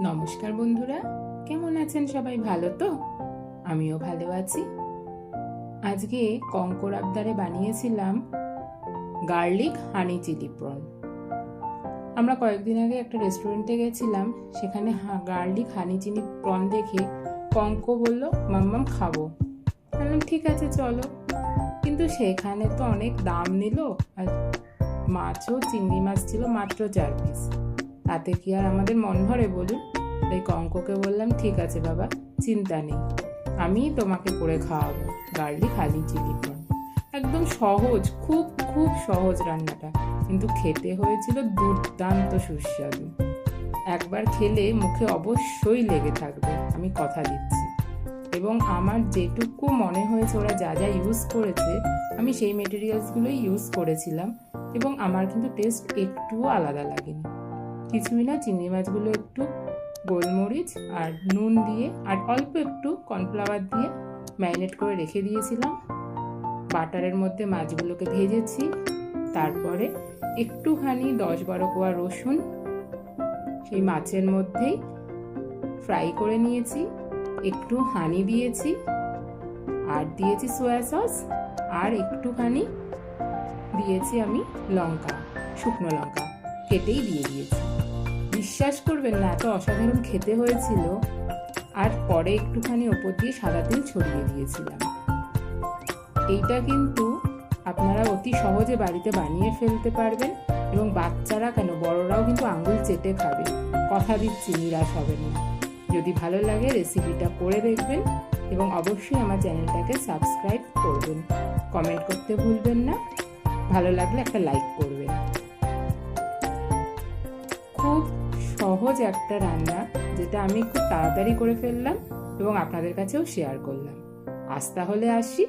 নমস্কার বন্ধুরা, কেমন আছেন সবাই? ভালো তো? আমিও ভালো আছি। আজকে কঙ্কর আবদারে বানিয়েছিলাম গার্লিক হানি চিলি প্রন। আমরা কয়েকদিন আগে একটা রেস্টুরেন্টে গেছিলাম, সেখানে গার্লিক হানি চিলি প্রন দেখে কঙ্ক বলল, মাম্মাম খাবো। বললাম ঠিক আছে চলো, কিন্তু সেখানে তো অনেক দাম নিল, আর মাছও চিংড়ি মাছ ছিল মাত্র 4 পিস। তাতে কি আর আমাদের মন ভরে বলুন? তাই কঙ্ককে বললাম, ঠিক আছে বাবা, চিন্তা নেই, আমি তোমাকে করে খাওয়াবো গার্লিক হানি চিলি প্রন। একদম সহজ, খুব খুব সহজ রান্নাটা, কিন্তু খেতে হয়েছিল দুর্দান্ত সুস্বাদু। একবার খেলে মুখে অবশ্যই লেগে থাকবে, আমি কথা দিচ্ছি। এবং আমার যেটুকু মনে হয়েছে ওরা যা যা ইউজ করেছে, আমি সেই মেটেরিয়ালসগুলোই ইউজ করেছিলাম, এবং আমার কিন্তু টেস্ট একটুও আলাদা লাগেনি। কিছুই না, চিংড়ি মাছগুলো একটু গোলমরিচ আর নুন দিয়ে আর অল্প একটু কর্নফ্লাওয়ার দিয়ে ম্যারিনেট করে রেখে দিয়েছিলাম। বাটারের মধ্যে মাছগুলোকে ভেজেছি, তারপরে একটুখানি 10-12 কোয়া রসুন সেই মাছের মধ্যেই ফ্রাই করে নিয়েছি, একটু হানি দিয়েছি, আর দিয়েছি সোয়া সস, আর একটুখানি দিয়েছি আমি লঙ্কা, শুকনো লঙ্কা কেটেই দিয়ে দিয়েছি। বিশ্বাস করবেন না, এত অসাধারণ খেতে হয়েছিল। আর পরে একটুখানি ওপর দিয়ে সাদা তেল ছড়িয়ে দিয়েছিলাম। এইটা কিন্তু আপনারা অতি সহজে বাড়িতে বানিয়ে ফেলতে পারবেন, এবং বাচ্চারা কেন, বড়রাও কিন্তু আঙুল চেটে খাবে। কথা দিচ্ছি, নিরাশ হবেন না। যদি ভালো লাগে রেসিপিটা করে দেখবেন, এবং অবশ্যই আমার চ্যানেলটাকে সাবস্ক্রাইব করবেন। কমেন্ট করতে ভুলবেন না, ভালো লাগলে একটা লাইক করবেন। খুব সহজ একটা রান্না, যেটা আমি খুব তাড়াতাড়ি করে ফেললাম এবং আপনাদের কাছেও শেয়ার করলাম। আজ তাহলে আসি।